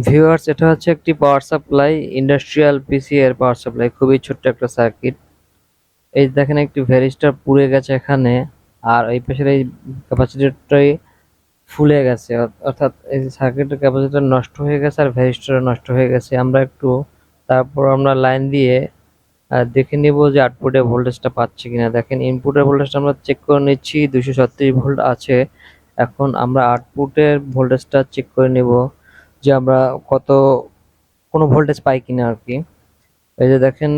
Viewers, এটা হচ্ছে একটি পাওয়ার সাপ্লাই, ইন্ডাস্ট্রিয়াল পিসি এর পাওয়ার সাপ্লাই, খুবই ছোট্ট একটা সার্কিট। এই দেখেন একটি ভ্যারিস্টার পুড়ে গেছে এখানে, আর এই পাশের এই ক্যাপাসিটরটাই ফুলে গেছে, অর্থাৎ এই সার্কিটের ক্যাপাসিটর নষ্ট হয়ে গেছে আর ভ্যারিস্টার নষ্ট হয়ে গেছে। তারপর আমরা লাইন দিয়ে দেখে নিব যে আউটপুটে ভোল্টেজটা পাচ্ছি কিনা। দেখেন ইনপুটের ভোল্টেজটা আমরা চেক করে নিচ্ছি, 236 ভোল্ট আছে। এখন আমরা আউটপুটের ভোল্টেজটা চেক করে নিব যে আমরা কত কোনো ভোল্টেজ পাই কিনা আর কি। এই যে দেখেন,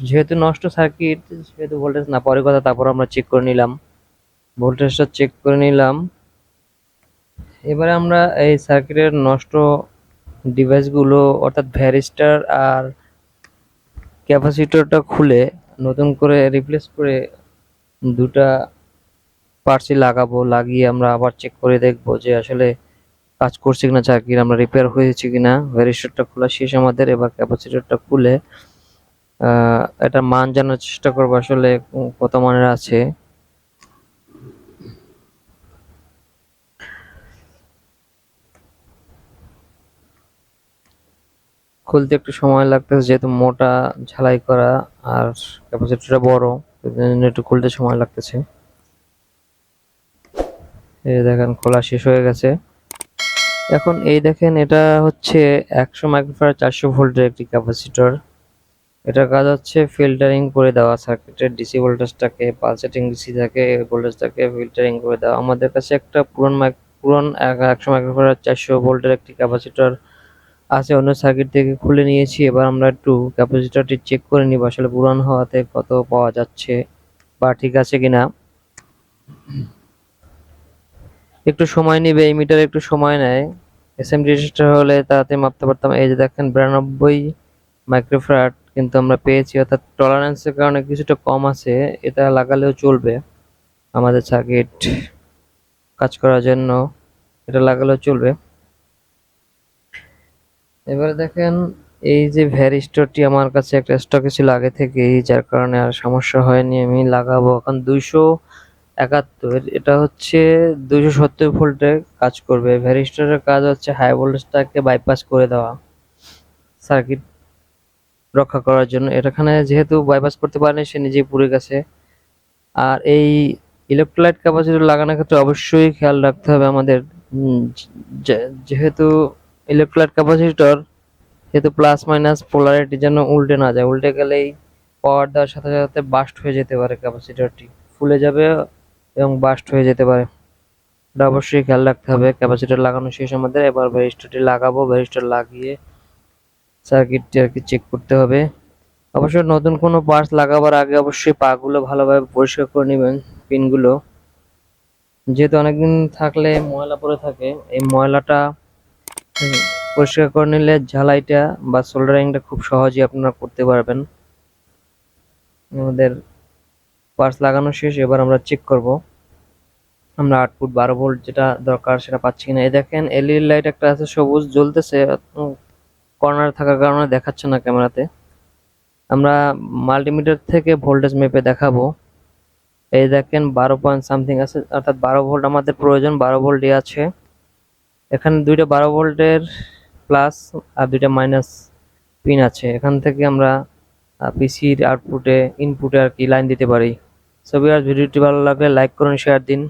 যেহেতু নষ্ট সার্কিট সেহেতু ভোল্টেজ না পাওয়ার কথা, তারপর আমরা চেক করে নিলাম, ভোল্টেজটা চেক করে নিলাম। এবারে আমরা এই সার্কিটের নষ্ট ডিভাইসগুলো অর্থাৎ ভ্যারিস্টার আর ক্যাপাসিটরটা খুলে নতুন করে রিপ্লেস করে দুটা পার্টসই লাগাবো। লাগিয়ে আমরা আবার চেক করে দেখবো যে আসলে কাজ করছে কিনা সার্কিট, আমরা রিপেয়ার হয়েছে কিনা। ভ্যারিস্টারটা খোলা শেষ আমাদের, এবার ক্যাপাসিটরটা খুলে এটার মান জানার চেষ্টা করবো আসলে কত মানের আছে। খুলতে একটু সময় লাগতেছে যেহেতু মোটা ঝালাই করা আর ক্যাপাসিটরটা বড়, একটু খুলতে সময় লাগতেছে। এই দেখেন খোলা শেষ হয়ে গেছে। এখন এই দেখেন, এটা হচ্ছে 100 মাইক্রোফ্যারাড 400 ভোল্টের একটি ক্যাপাসিটর। এটার কাজ হচ্ছে ফিল্টারিং করে দেওয়া সার্কিটের ডিসি ভোল্টেজটাকে, পালসেটিং ডিসি থাকে ভোল্টেজটাকে ফিল্টারিং করে দেওয়া। আমাদের কাছে একটা পুরন 100 মাইক্রোফ্যারাড 400 ভোল্টের একটি ক্যাপাসিটর আছে, অন্য সার্কিট থেকে খুলে নিয়েছি। এবার আমরা একটু ক্যাপাসিটরটি চেক করে নিব আসলে পুরান হওয়াতে কত পাওয়া যাচ্ছে বা ঠিক আছে কিনা। একটু সময় নিবে, এই মিটার একটু সময় নেয়। এসএমডি রেজিস্টার হলে তাড়াতাড়ি মাপতে পারতাম। এই যে দেখেন 92 মাইক্রোফ্যারাড কিন্তু আমরা পেয়েছি, অর্থাৎ টলারেন্সের কারণে কিছুটা কম আছে। এটা লাগালেও চলবে আমাদের সার্কিট কাজ করার জন্য, এটা লাগালেও চলবে। এবারে দেখেন, এই যে ভ্যারিস্টরটি আমার কাছে একটা স্টকে ছিল আগে থেকেই, যার কারণে আর সমস্যা হয়নি। আমি লাগাবো এখন 271, এটা হচ্ছে 270 ভোল্টে কাজ করবে। ভ্যারিস্টরের কাজ হচ্ছে হাই ভোল্টেজটাকে বাইপাস করে দেওয়া সার্কিট রক্ষা করার জন্য। এখানে যেহেতু বাইপাস করতে পারেনি, সে নিজেই পুড়ে গেছে। আর এই ইলেকট্রোলাইট ক্যাপাসিটর লাগানোর ক্ষেত্রে অবশ্যই খেয়াল রাখতে হবে আমাদের, যেহেতু ইলেকট্রোলাইট ক্যাপাসিটর, যেহেতু প্লাস মাইনাস পোলারিটি যেন উল্টে না যায়। উল্টে গেলেই পাওয়ার দেওয়ার সাথে সাথে বাস্ট হয়ে যেতে পারে, ক্যাপাসিটরটি ফুলে যাবে এবং বাস্ট হয়ে যেতে পারে। এটা অবশ্যই খেয়াল রাখতে হবে। ক্যাপাসিটর লাগানো শেষ আমাদের, এবার ভ্যারিস্টরটি লাগাবো। ভ্যারিস্টর লাগিয়ে সার্কিটটি আর কি চেক করতে হবে। অবশ্যই নতুন কোনো পার্টস লাগাবার আগে অবশ্যই পাগুলো ভালোভাবে পরিষ্কার করে নেবেন, পিনগুলো, যেহেতু অনেকদিন থাকলে ময়লা পড়ে থাকে। এই ময়লাটা পরিষ্কার করে নিলে ঝালাইটা বা সোল্ডারিংটা খুব সহজেই আপনারা করতে পারবেন। আমাদের পার্টস লাগানো শেষ, এবার আমরা চেক করব আমরা আউটপুট 12 ভোল্ট যেটা দরকার সেটা পাচ্ছি কিনা। এই দেখেন এলইডি লাইট একটা আছে সবুজ জ্বলতেছে, কর্নারে থাকার কারণে দেখাচ্ছে না ক্যামেরাতে। আমরা মাল্টিমিটার থেকে ভোল্টেজ মেপে দেখাবো। এই দেখেন 12 পয়েন্ট সামথিং আছে, অর্থাৎ 12 ভোল্ট আমাদের প্রয়োজন। 12 ভোল্টই আছে এখানে, দুইটা 12 ভোল্টের প্লাস আর দুইটা মাইনাস পিন আছে। এখান থেকে আমরা পিসির আউটপুটে ইনপুটে আর কি লাইন দিতে পারি। সো ভিউয়ার্স, ভিডিওটি ভালো লাগলে লাইক করুন, শেয়ার দিন।